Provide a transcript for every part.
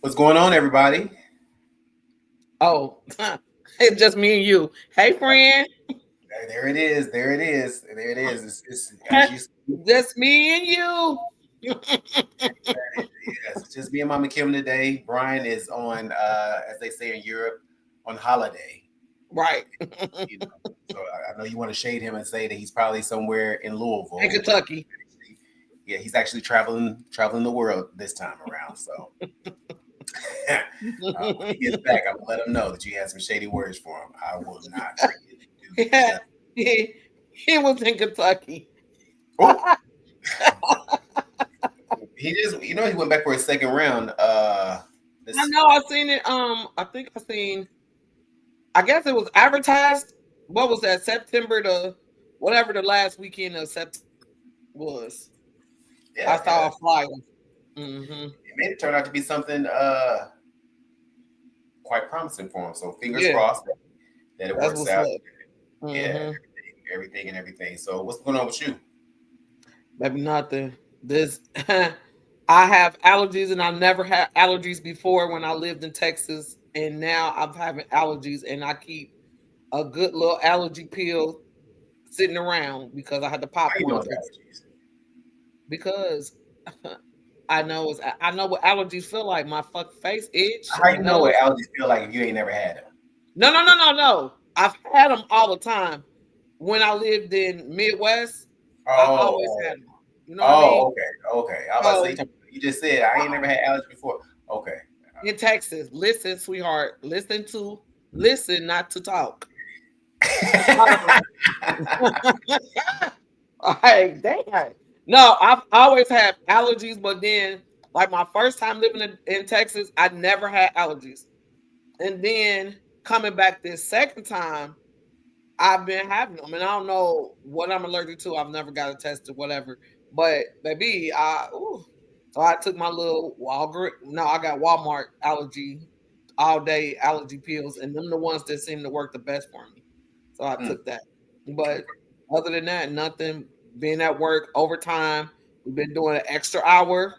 What's going on, everybody? Oh, it's just me and you. Hey, friend. There it is. There it is. There it is. It's as you see. Just me and you. Yes, it's just me and Mama Kim today. Brian is on, as they say in Europe, on holiday. Right. You know, so I know you want to shade him and say that he's probably somewhere in In Louisville, but Kentucky. yeah, he's actually traveling the world this time around. So when he gets back, I'm gonna let him know that you had some shady words for him. I will not forget to do Yeah, just. he was in Kentucky. Oh, he just, he went back for his second round. I This know. I seen it. I think I seen. I guess it was advertised. What was that? September the whatever the last weekend of September was. I Yeah, saw yeah. a flyer. Hmm. It may turn out to be something quite promising for him. So fingers Yeah, crossed that it that's works what's out. up. Yeah, Hmm. everything and everything. So what's going on with you? Maybe not the this. I have allergies, and I never had allergies before when I lived in Texas, and now I'm having allergies, and I keep a good little allergy pill sitting around because I had to How pop you one doing with for allergies? because I know what allergies feel like. My fuck face itch, How my you know what nose. allergies feel like if you ain't never had them? No, no, no, no, no. I've had them all the time. When I lived in Midwest, I Oh, always oh, had them. You know what I mean? oh, okay, okay. I was about to say So you just said I ain't never had allergies before. Okay. in Texas. Listen, sweetheart. Listen, not to talk. Um, hey, dang. No, I've always had allergies, but then, like my first time living in Texas, I never had allergies. And then coming back this second time, I've been having them, and I don't know what I'm allergic to. I've never got it tested, whatever. But baby, so I took my little Walgreens. No, I got Walmart allergy all day allergy pills, and them the ones that seem to work the best for me. So I Hmm, took that. But other than that, nothing. Being at work overtime, we've been doing an extra hour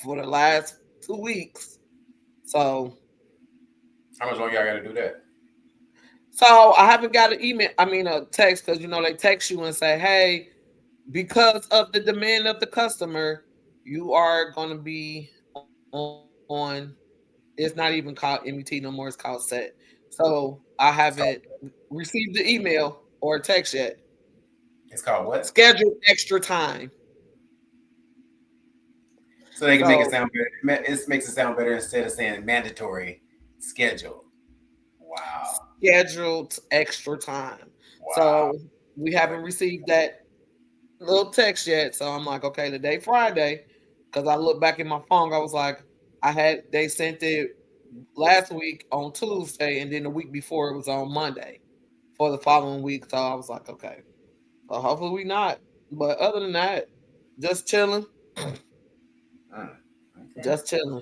for the last 2 weeks. So how much longer y'all got to do that? so I haven't got an email. I mean a text because they text you and say, "Hey, because of the demand of the customer, you are going to be on." It's not even called MET no more. It's called set. So I It's haven't called received the email or text yet. it's called what? Schedule extra time. So they can make it So sound better. It makes it sound better instead of saying mandatory schedule. Wow. scheduled extra time. Wow. So we haven't received that little text yet. So I'm like, okay, today Friday, because I looked back in my phone, I was like, they sent it last week on Tuesday, and then the week before it was on Monday for the following week. So I was like, okay, so hopefully we not. But other than that, just chilling, Mm, okay. just chilling.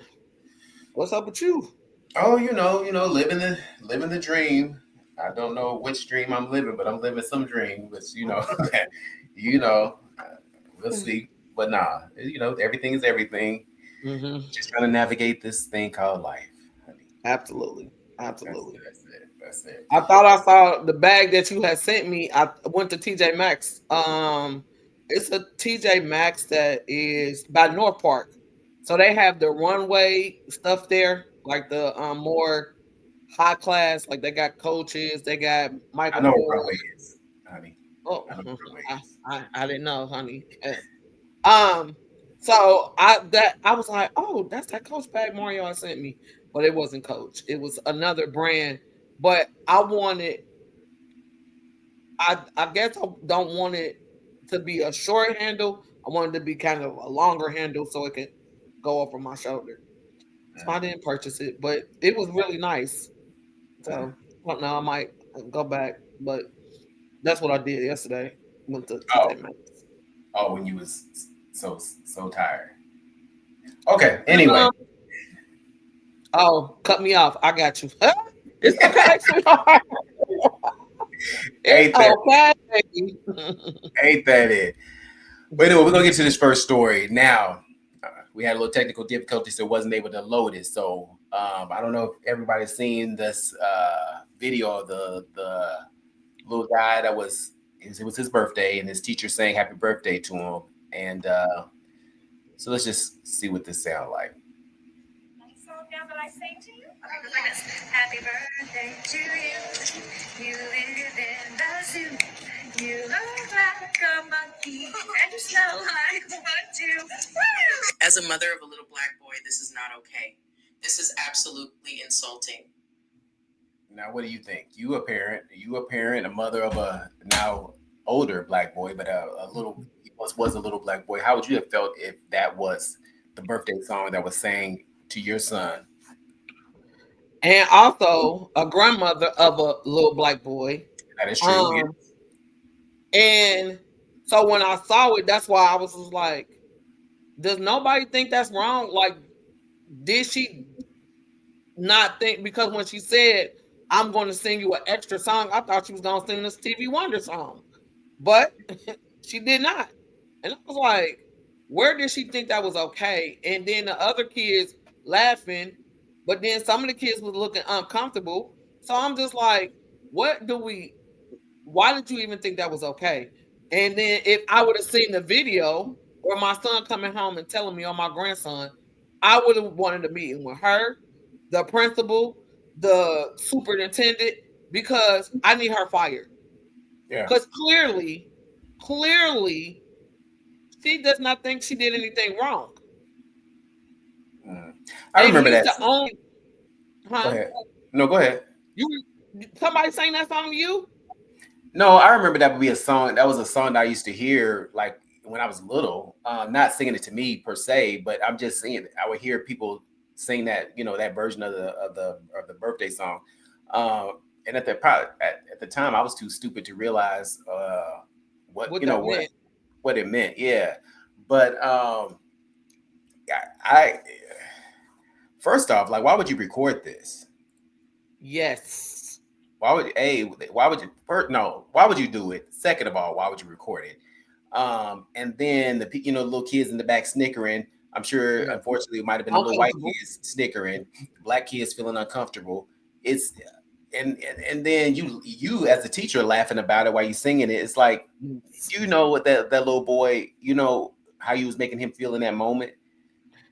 What's up with you? Oh, living the dream. I don't know which dream I'm living, but I'm living some dream. Which you know, we'll see. But nah, everything is everything. Hmm. Just trying to navigate this thing called life, honey. Absolutely, That's absolutely. that's it. That's it. I thought I saw the bag that you had sent me. I went to TJ Maxx. It's a TJ Maxx that is by North Park. So they have the runway stuff there, like the more high class. Like they got coaches, they got I Michael know what runway Kors. is, honey. Oh, I know what runway I, is. I didn't know, honey. Um, so I was like, oh, that's that Coach bag Mario sent me, but it wasn't Coach. It was another brand. But I guess I don't want it to be a short handle. I want it to be kind of a longer handle so it can go over my shoulder. So I Mm, didn't purchase it, but it was really nice. mm. So I don't know. I might go back, but that's what I did yesterday. Went to Oh, TJ Maxx. when you was so tired. Okay. Anyway, Um, oh, cut me off. I got you. It's okay, sweetheart. It's ain't that okay. ain't that it? But anyway, we're gonna get to this first story now. we had a little technical difficulty, so wasn't able to load it. So I don't know if everybody's seen this video of the little guy that it was his birthday, and his teacher saying happy birthday to him. And so let's just see what this sounds like. Song now that I sing to you. Like this. Happy birthday to you. You live in the zoo. You look like a monkey. And you smell like one too. As a mother of a little black boy, this is not okay. This is absolutely insulting. Now, what do you think? You a parent, a mother of a now older black boy, but a little he was a little black boy. How would you have felt if that was the birthday song that was sang to your son? And also a grandmother of a little black boy. That is true. Yeah. Um, and so when I saw it, that's why I was just like, does nobody think that's wrong? Like, did she not think? Because when she said, I'm going to sing you an extra song, I thought she was going to sing this TV Wonder song. But she did not. And I was like, where did she think that was okay? And then the other kids laughing, but then some of the kids was looking uncomfortable. So I'm just like, what do we, why did you even think that was okay? And then if I would have seen the video or my son coming home and telling me, or my grandson, I would have wanted a meeting with her, the principal, the superintendent, because I need her fired. Yeah. Because clearly, she does not think she did anything wrong. I remember that. The only, Go ahead. No, go ahead. Somebody sang that song to you? No, I remember that would be a song. That was a song that I used to hear like when I was little. Not singing it to me per se, but I'm just saying I would hear people sing that, that version of the birthday song. And at the time, I was too stupid to realize what it meant. Yeah, but I first off, like, why would you record this? Yes. Why would you do it? Second of all, why would you record it? And then the little kids in the back snickering. I'm sure, unfortunately, it might have been the little white kids snickering, black kids feeling uncomfortable. It's and then you as a teacher laughing about it while you singing it. It's like, what that little boy, how you was making him feel in that moment.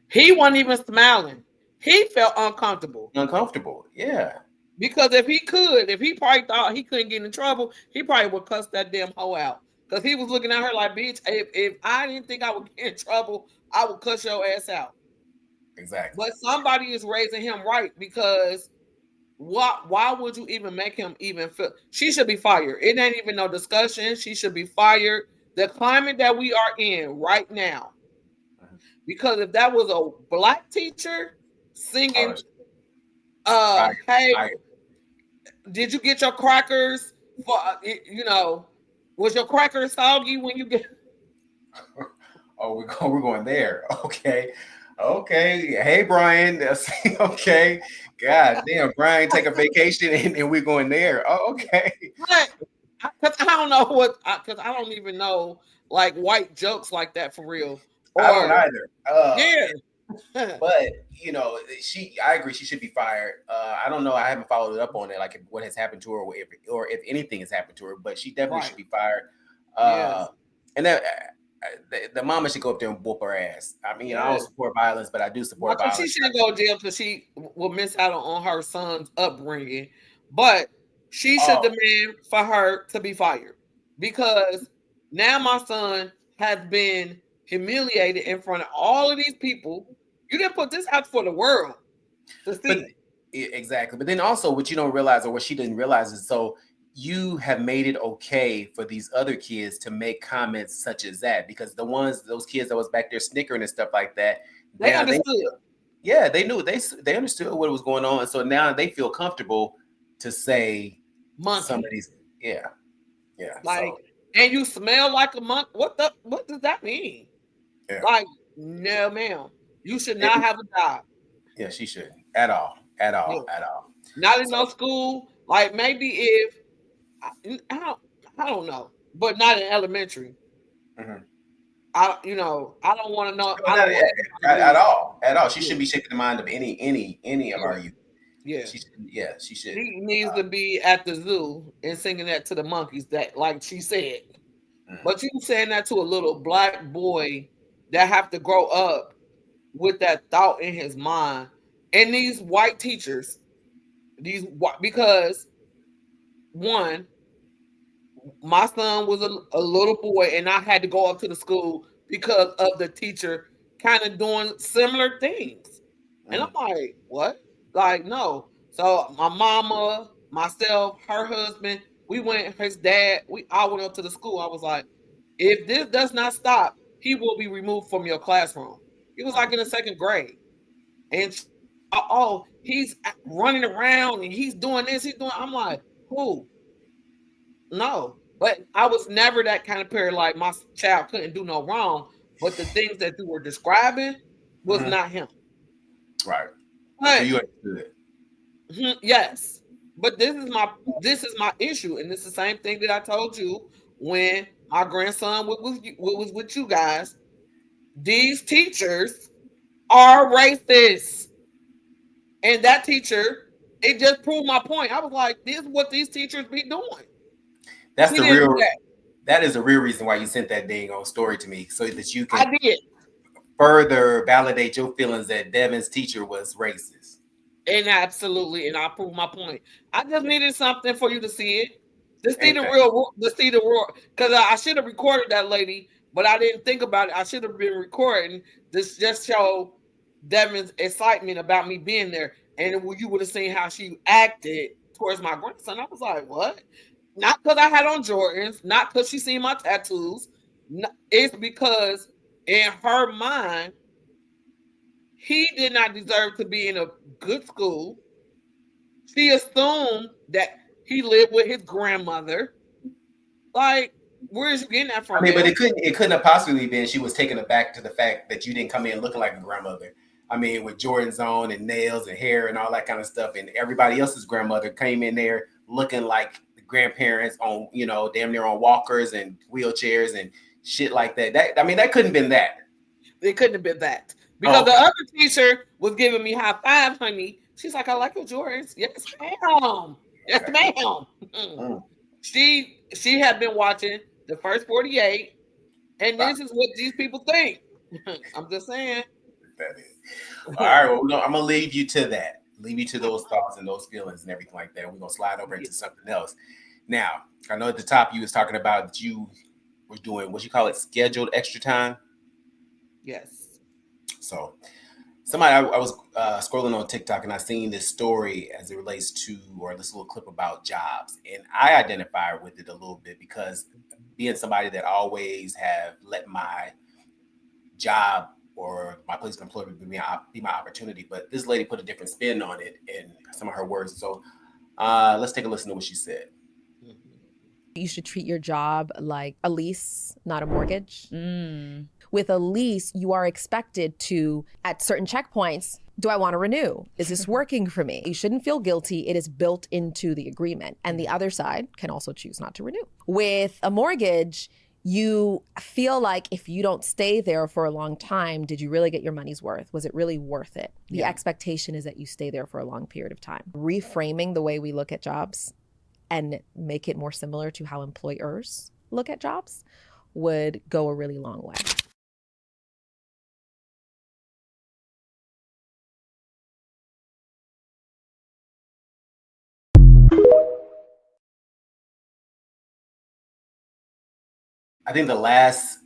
He wasn't even smiling. He felt uncomfortable. Yeah. Because if he probably thought he couldn't get in trouble, he probably would cuss that damn hoe out. Because he was looking at her like, bitch, if I didn't think I would get in trouble, I would cuss your ass out. Exactly. But somebody is raising him right, because why would you even make him even feel? She should be fired. It ain't even no discussion. She should be fired. The climate that we are in right now. Because if that was a black teacher singing, hey, did you get your crackers for, was your crackers soggy when you get? Oh, we're going there. Okay. Hey, Brian. Okay. God damn, Brian, take a vacation and we're going there. Oh, okay. Because I don't know because I don't even know like white jokes like that for real. I don't either. Yeah. But I agree she should be fired. I don't know. I haven't followed up on it, like what has happened to her, or if anything has happened to her. But she definitely should be fired. Yes. And that the mama should go up there and whoop her ass. I mean, I don't support violence, but I do support violence. She shouldn't go to jail because she will miss out on her son's upbringing. But she should demand for her to be fired, because now my son has been humiliated in front of all of these people. You didn't put this out for the world to see. Exactly. But then also what you don't realize, or what she didn't realize, is so you have made it okay for these other kids to make comments such as that, because those kids that was back there snickering and stuff like that, they understood. They knew, they understood what was going on, and so now they feel comfortable to say some of these, yeah. Like, and you smell like a monk. What does that mean? Yeah. Like, no, ma'am, you should not have a job. Yeah, she shouldn't at all. Not in no school. Like, maybe if I don't know, but not in elementary. Mm-hmm. I don't want to know. No, I not don't want at anybody all. At all. She to. shouldn't be shaking the mind of any of Yeah, our youth. yeah. She should. She needs to be at the zoo and singing that to the monkeys, that like she said. Mm, But you saying that to a little black boy that have to grow up with that thought in his mind, and these white teachers, because one, my son was a little boy, and I had to go up to the school because of the teacher kind of doing similar things. And I'm mm. like, what? Like, no. So my mama, myself, her husband, we went, his dad, we all went up to the school. I was like, if this does not stop, he will be removed from your classroom. He was like in the second grade. And oh, he's running around and he's doing this, he's doing. I'm like, who? No, but I was never that kind of parent. Like my child couldn't do no wrong, but the things that you were describing was Hmm. not him. Right. So But you understood it. yes, but this is my issue, and it's the same thing that I told you when my grandson was with you guys. These teachers are racist, and that teacher, it just proved my point. I was like, this is what these teachers be doing. That's She the didn't do real. that. That is the real reason why you sent that dang on story to me, so that you I can did. further validate your feelings that Devin's teacher was racist. And absolutely, and I proved my point. I just needed something for you to see it, Ain't that? to see the real. Because I should have recorded that lady, but I didn't think about it. I should have been recording this just show Devin's excitement about me being there, and you would have seen how she acted towards my grandson. I was like, what? Not because I had on Jordans, not because she seen my tattoos. It's because in her mind, he did not deserve to be in a good school. She assumed that he lived with his grandmother. Like, where is you getting that I from, mean, but ma'am? it couldn't have possibly been she was taken aback to the fact that you didn't come in looking like a grandmother. I mean, with Jordan's on and nails and hair and all that kind of stuff, and everybody else's grandmother came in there looking like the grandparents on, damn near on walkers and wheelchairs and shit like that. That I mean, that couldn't have been that. It couldn't have been that. Oh, Because the okay. other teacher was giving me high five, honey. She's like, I like your Jordans. Yes, ma'am. Yes, Okay. ma'am. Mm, She had been watching the first 48, and stop this is what these people think. I'm just saying. that is. All right. Well, I'm gonna leave you to that. Leave you to those thoughts and those feelings and everything like that. We're gonna slide over into something else. Now, I know at the top you was talking about that you were doing what you call it scheduled extra time. Yes. So somebody I was scrolling on TikTok and I seen this story as it relates to or this little clip about jobs, and I identify with it a little bit because being somebody that always have let my job or my place of employment be my opportunity, but this lady put a different spin on it in some of her words. So let's take a listen to what she said. Mhm. You should treat your job like a lease, not a mortgage. With a lease, you are expected to, at certain checkpoints, do I want to renew? Is this working for me? You shouldn't feel guilty. It is built into the agreement. And the other side can also choose not to renew. With a mortgage, you feel like if you don't stay there for a long time, did you really get your money's worth? Was it really worth it? The expectation is that you stay there for a long period of time. Reframing the way we look at jobs and make it more similar to how employers look at jobs would go a really long way. I think the last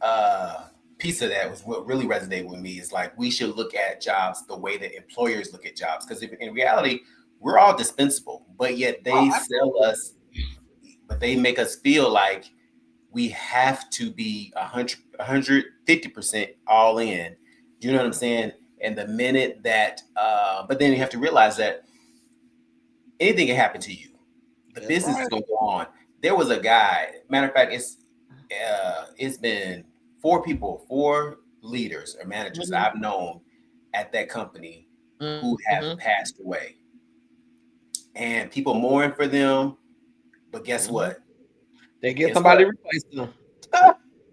piece of that was what really resonated with me is like we should look at jobs the way that employers look at jobs because in reality we're all dispensable, but yet Oh, they sell absolutely. us, but they make us feel like we have to be 150% all in. You know what I'm saying? And the minute that, but then you have to realize that anything can happen to you. The That's business is right. gonna go on. There was a guy. Matter of fact, it's been four leaders or managers Mhm. I've known at that company who have Mhm. passed away, and people mourn for them. But guess Mhm. what? They get Guess somebody what? to replace them.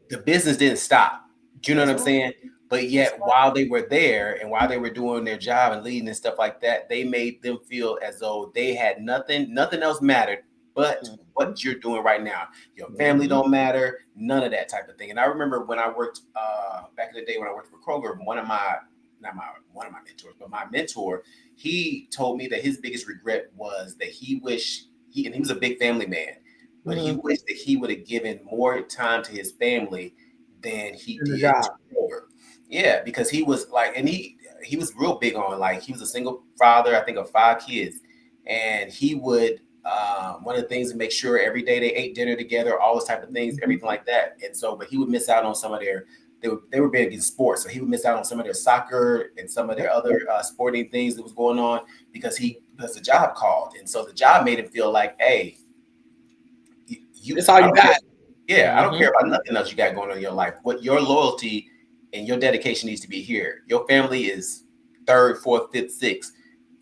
The business didn't stop. Do you know what I'm saying? But yet, while they were there and while they were doing their job and leading and stuff like that, they made them feel as though they had nothing else mattered but what you're doing right now. Your family don't matter, none of that type of thing. And I remember when I worked back in the day when I worked for Kroger, one of my mentors, but my mentor, he told me that his biggest regret was that he wished and he was a big family man, but he wished that he would have given more time to his family than he In the did to job. Kroger. Yeah, because he was like, and he was real big on, like, he was a single father, I think, of 5 kids, and he would one of the things to make sure every day they ate dinner together, all those type of things, everything like that. And so, but he would miss out on some of their they were big in sports, so he would miss out on some of their soccer and some of their other sporting things that was going on because the job called, and so the job made him feel like, hey, That's all you got. Yeah, I don't care about nothing else you got going on in your life. What your loyalty and your dedication needs to be here. Your family is third, fourth, fifth, sixth.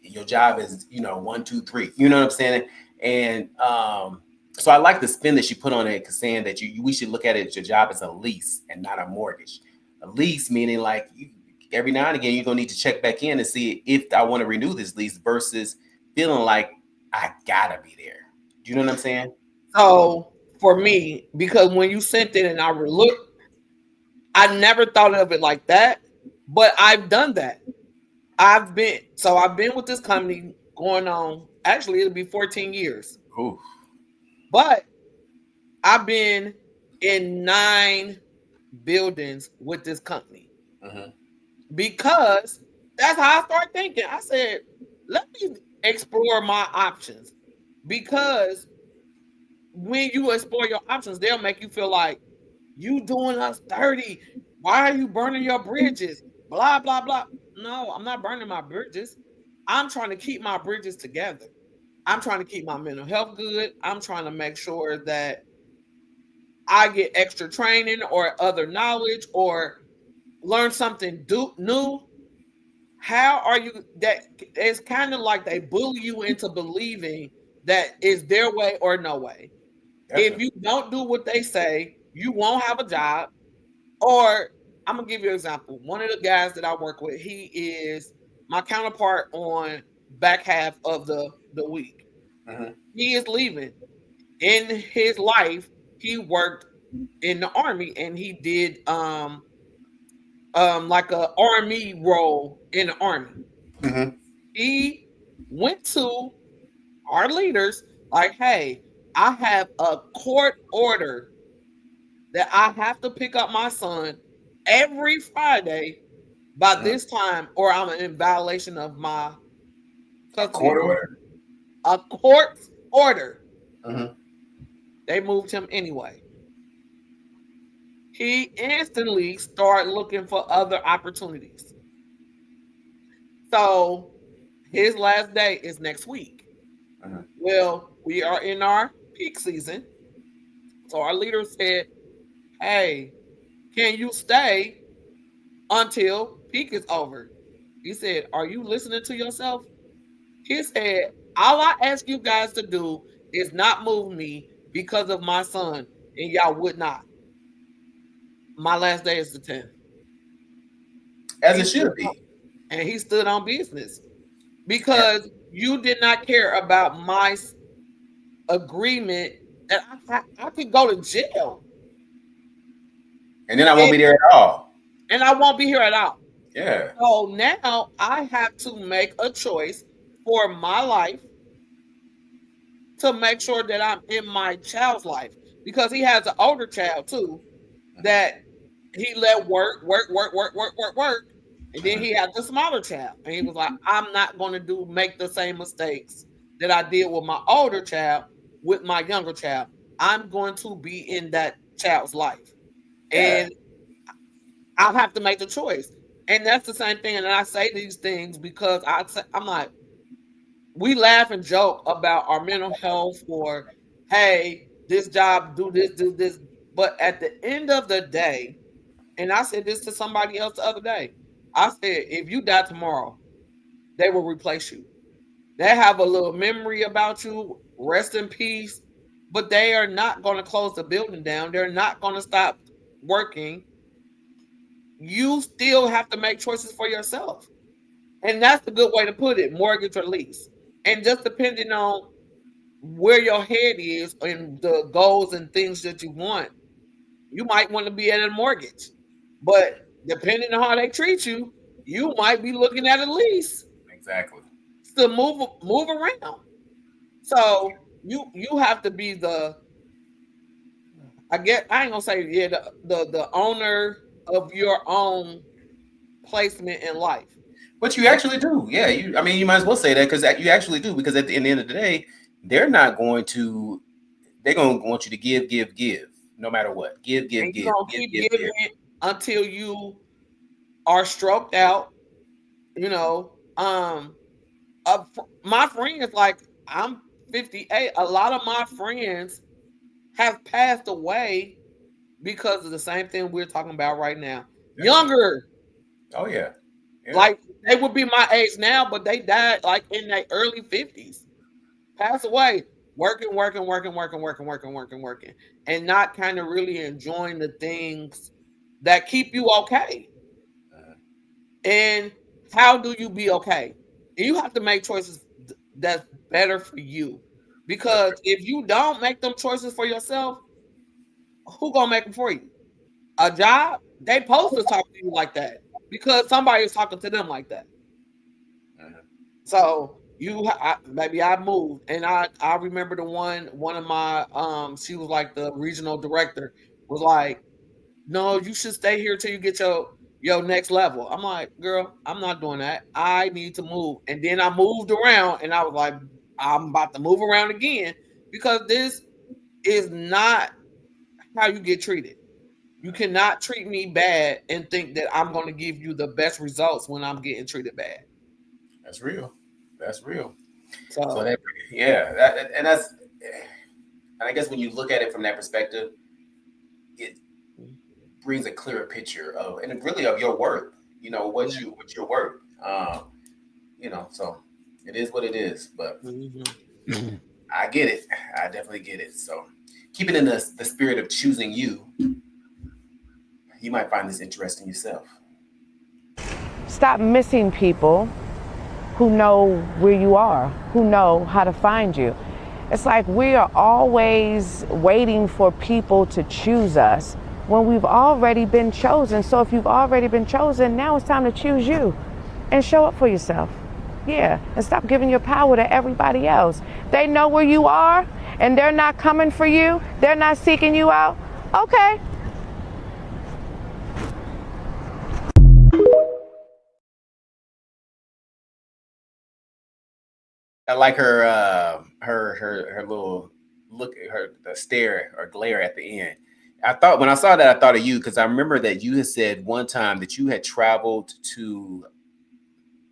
Your job is, 1, 2, 3. You know what I'm saying? And so I like the spin that she put on it, saying that we should look at it as your job as a lease and not a mortgage. A lease meaning like every now and again you're gonna need to check back in and see if I want to renew this lease versus feeling like I gotta be there. Do you know what I'm saying? So for me, because when you sent it and I looked, I never thought of it like that, but I've done that. I've been with this company going on, actually it'll be 14 years. Ooh. But I've been in 9 buildings with this company because that's how I started thinking. I said, let me explore my options, because when you explore your options, they'll make you feel like you doing us dirty. Why are you burning your bridges? Blah, blah, blah. No, I'm not burning my bridges. I'm trying to keep my bridges together. I'm trying to keep my mental health good. I'm trying to make sure that I get extra training or other knowledge or learn something new. How are you? That it's kind of like they bully you into believing that is their way or no way. If you don't do what they say, you won't have a job. Or I'm gonna give you an example. One of the guys that I work with, he is my counterpart on back half of the week. He is leaving. In his life, he worked in the army and he did like a army role in the army. He went to our leaders like, hey, I have a court order that I have to pick up my son every Friday by this time, or I'm in violation of my custody Court order. order. A court order. They moved him anyway. He instantly started looking for other opportunities. So his last day is next week. Well, we are in our peak season. So our leader said, hey, can you stay until peak is over? He said, are you listening to yourself? He said, all I ask you guys to do is not move me because of my son, and y'all would not. My last day is the 10th. As it should be. And he stood on business because you did not care about my agreement that I could go to jail. And then I won't be there at all. And I won't be here at all. Yeah. So now I have to make a choice for my life to make sure that I'm in my child's life, because he has an older child too that he let work. And then he had the smaller child. And he was like, I'm not going to make the same mistakes that I did with my older child with my younger child. I'm going to be in that child's life. And I'll have to make the choice. And that's the same thing. And I say these things because I'm like, we laugh and joke about our mental health or, hey, this job, do this, do this. But at the end of the day, and I said this to somebody else the other day, I said, if you die tomorrow, they will replace you. They have a little memory about you, rest in peace, but they are not going to close the building down. They're not going to stop working. you still have to make choices for yourself. And that's a good way to put it, mortgage or lease. And just depending on where your head is and the goals and things that you want, you might want to be at a mortgage. But depending on how they treat you, you might be looking at a lease Exactly. to move around. So you have to be the, I guess I ain't gonna say, yeah, the owner of your own placement in life. But you actually do. Yeah. I mean, you might as well say that because you actually do. Because at the end of the day, they're not going to. They're going to want you to give, no matter what. Give, And give, you're give, gonna give, keep give, giving give. it until you are stroked out, you know. My friends, like, I'm 58. A lot of my friends have passed away because of the same thing we're talking about right now. That's true. Younger, Oh yeah. Yeah. like they would be my age now, but they died like in their early 50s. Pass away, working, and not kind of really enjoying the things that keep you okay. Uh, And how do you be okay? You have to make choices that's better for you. that's Because true. if you don't make them choices for yourself, who gonna make them for you? A job? They supposed to talk to you like that because somebody is talking to them like that. Uh, So maybe I moved, and I remember one of my she was like the regional director was like, no, you should stay here till you get your next level. I'm like, girl, I'm not doing that. I need to move. And then I moved around and I was like, I'm about to move around again because this is not how you get treated. You cannot treat me bad and think that I'm going to give you the best results when I'm getting treated bad. that's real. That's real. So So, that, yeah, and that's, and I guess when you look at it from that perspective, it brings a clearer picture of, and really of your worth. You know yeah. what you're worth. So it is what it is. But Mhm. I get it. I definitely get it. So keeping in the spirit of choosing you, you might find this interesting yourself. Stop missing people who know where you are, who know how to find you. It's like we are always waiting for people to choose us when we've already been chosen. So if you've already been chosen, now it's time to choose you and show up for yourself. Yeah, and stop giving your power to everybody else. They know where you are and they're not coming for you, they're not seeking you out. Okay. I like her little look, her the stare or glare at the end. I thought when I saw that, I thought of you because I remember that you had said one time that you had traveled to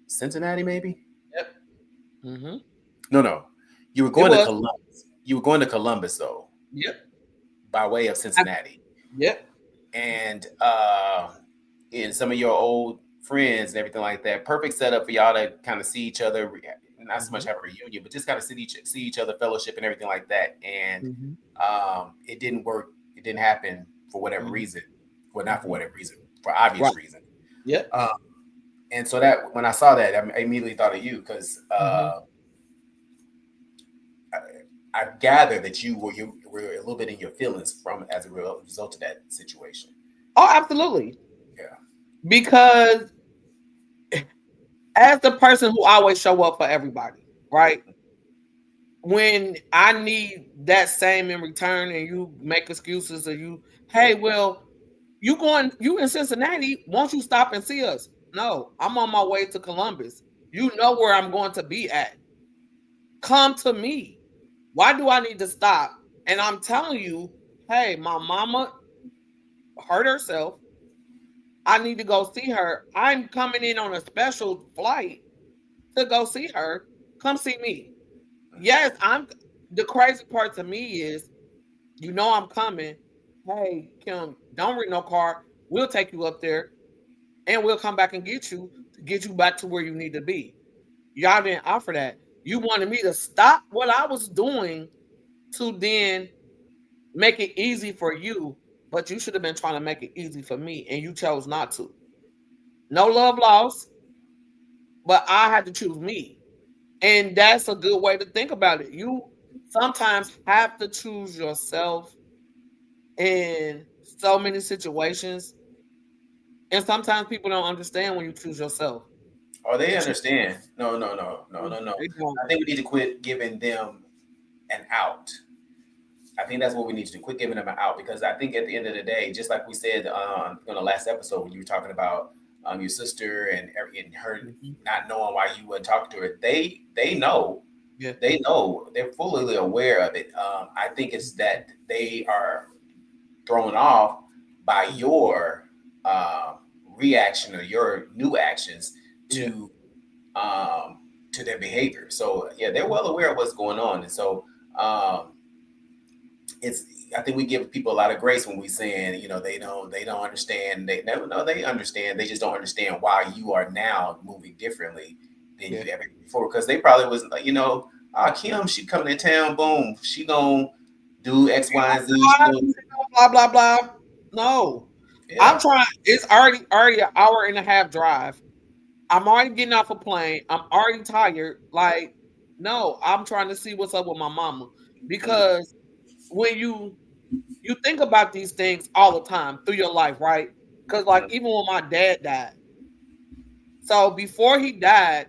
Cincinnati, maybe. Yep. Hmm. No, you were It going to was. Columbus. You were going to Columbus though, Yep. by way of I, Cincinnati, yep. and in some of your old friends and everything like that. Perfect setup for y'all to kind of see each other, not so much Hmm. have a reunion, but just kind of see each other, fellowship and everything like that. And Hmm. it didn't work. It didn't happen for whatever Hmm. reason. Well, not for Hmm. whatever reason, for obvious Right. reason. Yep. Um, and so that when I saw that, I immediately thought of you because Hmm. I, I gather that you were a little bit in your feelings from as a result of that situation. Oh, absolutely. Yeah. Because as the person who always show up for everybody, right? When I need that same in return and you make excuses or you, hey, well, you in Cincinnati, won't you stop and see us? No, I'm on my way to Columbus. You know where I'm going to be at. Come to me. Why do I need to stop? And I'm telling you, hey, my mama hurt herself. I need to go see her. I'm coming in on a special flight to go see her. Come see me. Yes, I'm the crazy part to me is I'm coming. Hey, Kim, don't rent no car. We'll take you up there and we'll come back and get you to get you back to where you need to be. Y'all didn't offer that. You wanted me to stop what I was doing to then make it easy for you, but you should have been trying to make it easy for me and you chose not to. No love lost, but I had to choose me. And that's a good way to think about it. You sometimes have to choose yourself in so many situations. And sometimes people don't understand when you choose yourself. Oh, they You choose, understand. No, no, no, no, no, no. they don't. I think we need to quit giving them an out. I think that's what we need to do. Quit giving them an out because I think at the end of the day, just like we said on the last episode when you were talking about your sister and her Mhm. not knowing why you wouldn't talk to her, they know, Yeah. they're fully aware of it. I think it's that they are thrown off by your um, reaction or your new actions Yeah. um, to their behavior. So yeah, they're well aware of what's going on, and so um, it's. I think we give people a lot of grace when we saying, they don't understand. They never know they understand. They just don't understand why you are now moving differently than Yeah. you ever did before. Because they probably was like, Kim, she coming to town, boom, she gonna do X, Y, and Z. She gonna, Blah blah blah. No. I'm yeah, trying. It's already an hour and a half drive. I'm already getting off a plane. I'm already tired. Like, no, I'm trying to see what's up with my mama. mm, Because when you think about these things all the time through your life, right? Because like mm, even when my dad died, so before he died,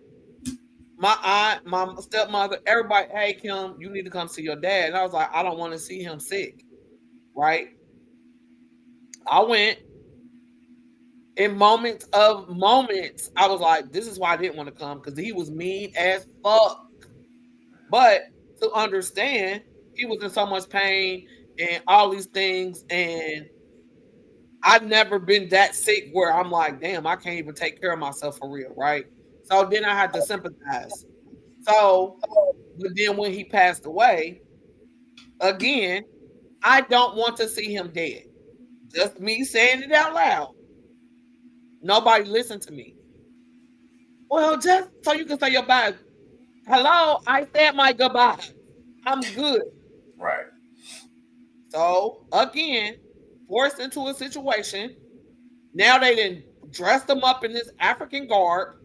my aunt, my stepmother, everybody, hey Kim, you need to come see your dad. And I was like, I don't want to see him sick, right? I went in moments, I was like, this is why I didn't want to come because he was mean as fuck. But to understand, he was in so much pain and all these things, and I've never been that sick where I'm like, damn, I can't even take care of myself for real, right? So then I had to sympathize. So, but then when he passed away, again, I don't want to see him dead. Just me saying it out loud. Nobody listened to me. Well, just so you can say your bye. Hello, I said my goodbye. I'm good. right. So again, forced into a situation. Now they didn't dress them up in this African garb,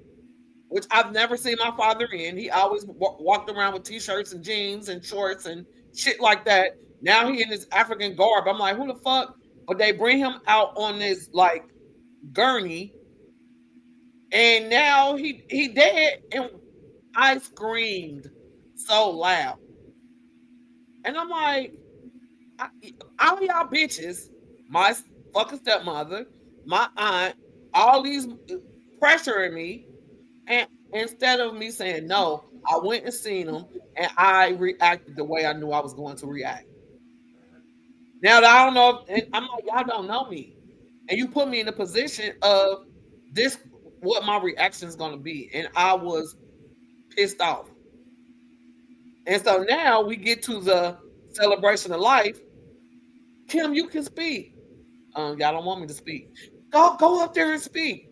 which I've never seen my father in. He always walked around with t-shirts and jeans and shorts and shit like that. Now he in this African garb. I'm like, who the fuck? But they bring him out on this like gurney, and now he dead, and I screamed so loud, and I'm like, I, all y'all bitches, my fucking stepmother, my aunt, all these pressuring me, and instead of me saying no, I went and seen them, and I reacted the way I knew I was going to react. Now that I don't know, and I'm like, y'all don't know me, and you put me in a position of this, what my reaction is going to be, and I was pissed off. And so now we get to the celebration of life. Kim, you can speak. Y'all don't want me to speak. Go up there and speak.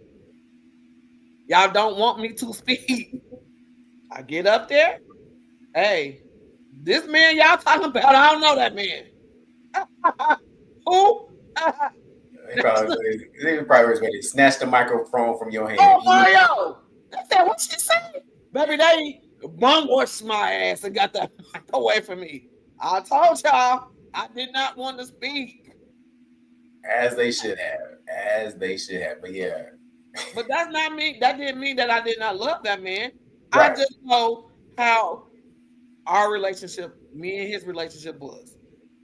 Y'all don't want me to speak. I get up there. Hey, this man y'all talking about, I don't know that man. Who? They probably was ready to snatch the microphone from your hand. Oh, Mario. I said, what she say? Baby, they bum washed my ass and got that mic away from me. I told y'all I did not want to speak. As they should have. As they should have. But yeah. But that's not me. That didn't mean that I did not love that man. I Right. just know how our relationship, me and his relationship was.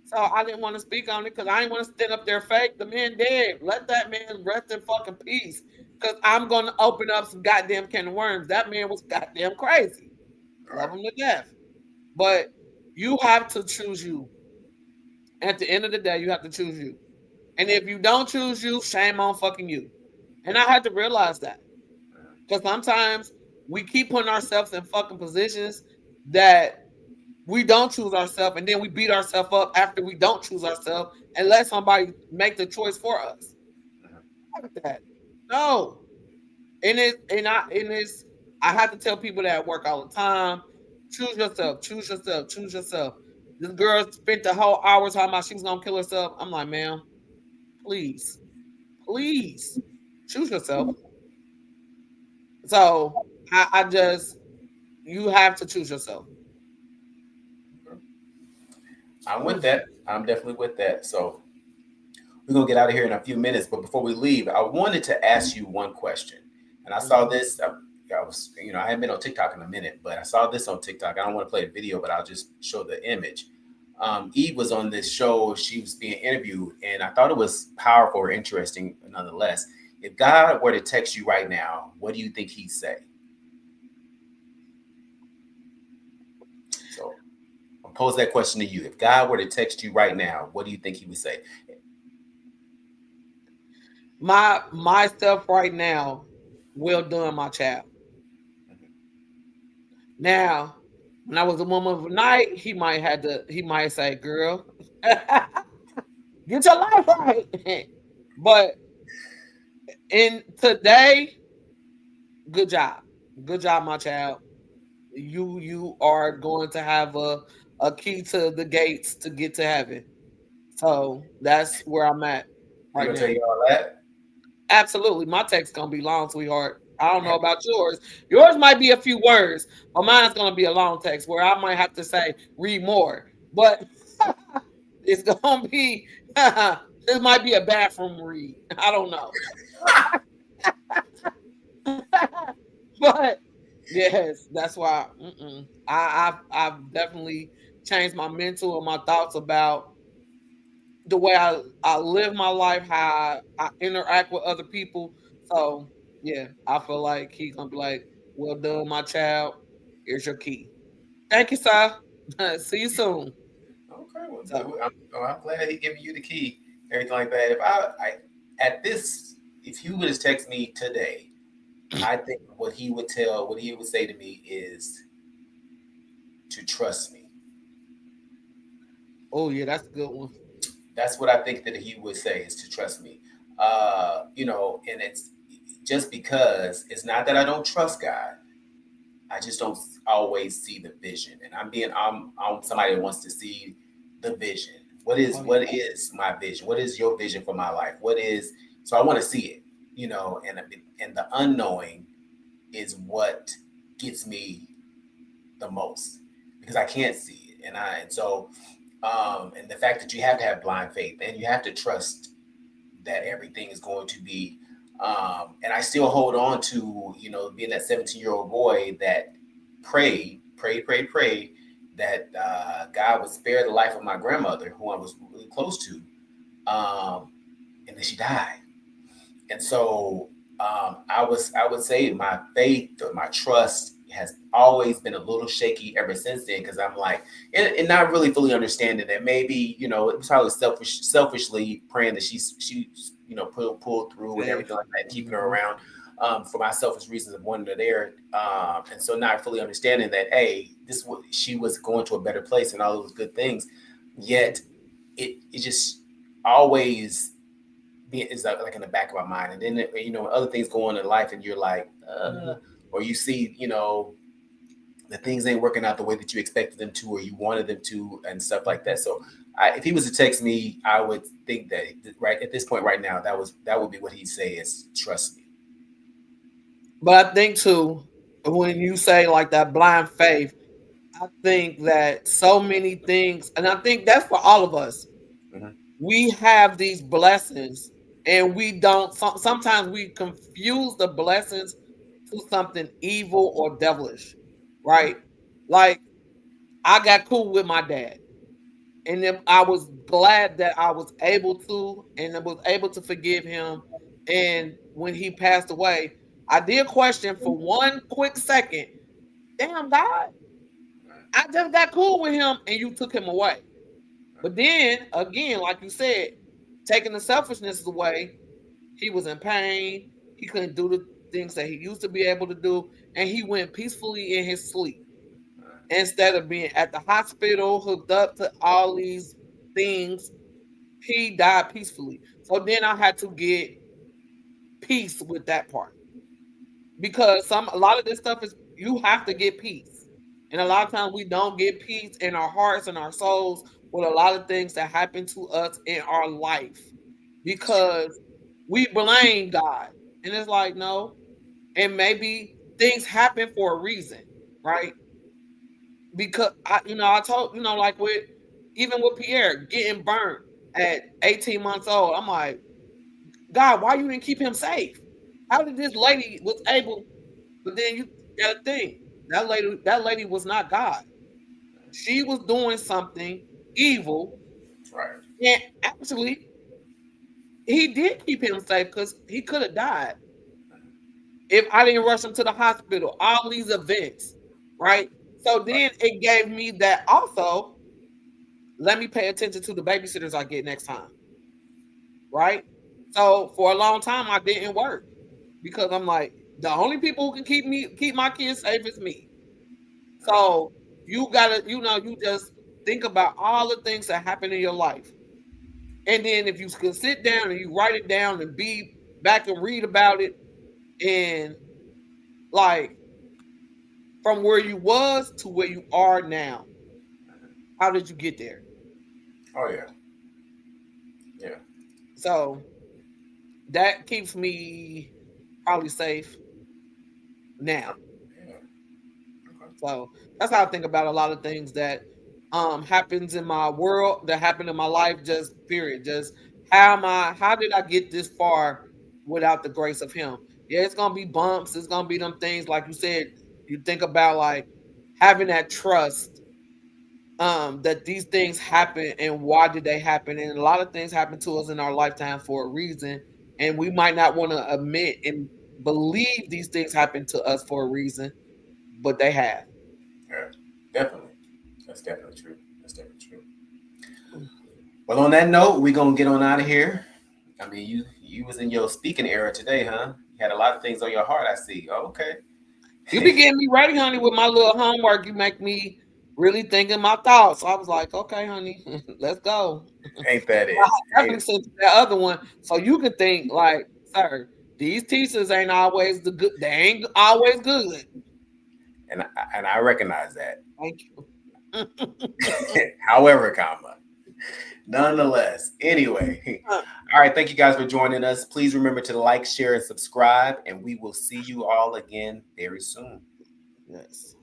So I didn't want to speak on it because I didn't want to stand up there fake. The man dead. Let that man rest in fucking peace. Because I'm going to open up some goddamn can of worms. That man was goddamn crazy. Love Right. him to death. But you have to choose you. At the end of the day, you have to choose you. And if you don't choose you, shame on fucking you. And I had to realize that. Because sometimes we keep putting ourselves in fucking positions that we don't choose ourselves, and then we beat ourselves up after we don't choose ourselves and let somebody make the choice for us. Fuck that. No. I have to tell people that at work all the time, choose yourself, choose yourself, choose yourself. This girl spent the whole hour talking about she was gonna kill herself. I'm like, ma'am, please, please choose yourself. So I just you have to choose yourself. I'm with that. I'm definitely with that. So we're gonna get out of here in a few minutes, but before we leave, I wanted to ask you one question. And I saw this. I was, I haven't been on TikTok in a minute, but I saw this on TikTok. I don't want to play a video, but I'll just show the image. Eve was on this show. She was being interviewed, and I thought it was powerful or interesting, nonetheless. If God were to text you right now, what do you think He'd say? So I'll pose that question to you. If God were to text you right now, what do you think He would say? My stuff right now, well done, my child. Now, when I was a woman of the night, he might say, girl, get your life right. But in today, good job. Good job, my child. You are going to have a key to the gates to get to heaven. So that's where I'm at He right gonna tell now. you all that? Absolutely. My text gonna be long, sweetheart. I don't know about yours. Yours might be a few words, but mine's gonna be a long text where I might have to say read more. But it's gonna be this might be a bathroom read. I don't know. But yes, that's why I've definitely changed my mental and my thoughts about the way I live my life, how I interact with other people. So yeah, I feel like he's gonna be like, "Well done, my child. Here's your key. Thank you, sir. See you soon." Okay, well, So, I'm glad He giving you the key, everything like that. If I at this, if you would have texted me today, I think what He would say to me is to trust me. oh yeah, that's a good one. That's what I think that He would say is to trust me. And it's just because it's not that I don't trust God. I just don't always see the vision, and I'm somebody that wants to see the vision. Oh yeah. What is my vision? What is your vision for my life? What is so I want to see it, and the unknowing is what gets me the most because I can't see it, and so and the fact that you have to have blind faith and you have to trust that everything is going to be. And I still hold on to, being that 17-year-old boy that prayed that God would spare the life of my grandmother, who I was really close to, and then she died. And so I would say my faith or my trust has always been a little shaky ever since then because I'm like, and not really fully understanding that maybe it was probably selfishly praying that she pulled through and everything Safe. like that, keeping her Mhm. around for my selfish reasons of wanting her there, and so not fully understanding that hey, she was going to a better place and all those good things, yet it just always is like in the back of my mind. And then other things go on in life, and you're like, or you see, the things ain't working out the way that you expected them to, or you wanted them to, and stuff like that. So, if he was to text me, I would think that right at this point, right now, that would be what he'd say is trust me. But I think too, when you say like that blind faith, I think that so many things, and I think that's for all of us. Mm-hmm. We have these blessings, and we don't. Sometimes we confuse the blessings to something evil or devilish, right? Like I got cool with my dad, and then I was glad that I was able to, and I was able to forgive him. And when he passed away, I did question for one quick second, damn God, I just got cool with him and you took him away. But then again, like you said, taking the selfishness away, he was in pain. He couldn't do the things that he used to be able to do, and he went peacefully in his sleep instead of being at the hospital hooked up to all these things. He died peacefully. So then I had to get peace with that part because a lot of this stuff is you have to get peace. And a lot of times we don't get peace in our hearts and our souls with a lot of things that happen to us in our life because we blame God. And it's like, no. And maybe things happen for a reason, right? Because I told, like even with Pierre getting burnt at 18 months old, I'm like, God, why you didn't keep him safe? How did this lady was able? But then you gotta think that lady was not God. She was doing something evil, Right. and actually, he did keep him safe because he could have died if I didn't rush him to the hospital. All these events, right? So then it gave me that also. Let me pay attention to the babysitters I get next time, right? So for a long time, I didn't work because I'm like, the only people who can keep my kids safe is me. So you gotta, you just think about all the things that happen in your life. And then if you can sit down and you write it down and be back and read about it, and like from where you was to where you are now, how did you get there? Oh yeah. Yeah. So that keeps me probably safe now. Yeah. Okay. So that's how I think about a lot of things that happens in my world, that happen in my life, just period. Just how did I get this far without the grace of him? Yeah, it's gonna be bumps, it's gonna be them things like you said, you think about like having that trust that these things happen and why did they happen? And a lot of things happen to us in our lifetime for a reason. And we might not want to admit and believe these things happen to us for a reason, but they have. Yeah. Definitely. That's definitely true. That's definitely true. Well, on that note, we're gonna get on out of here. I mean, you was in your speaking era today, huh? You had a lot of things on your heart, I see. Oh, okay. You be getting me ready, honey, with my little homework. You make me really thinking my thoughts. So I was like, okay, honey, let's go. Ain't that I it? definitely sent you that other one so you could think like, sir, these teachers ain't always the good. They ain't always good. And I recognize that. Thank you. However, comma. Nonetheless, anyway. All right, thank you guys for joining us. Please remember to like, share, and subscribe, and we will see you all again very soon. Yes.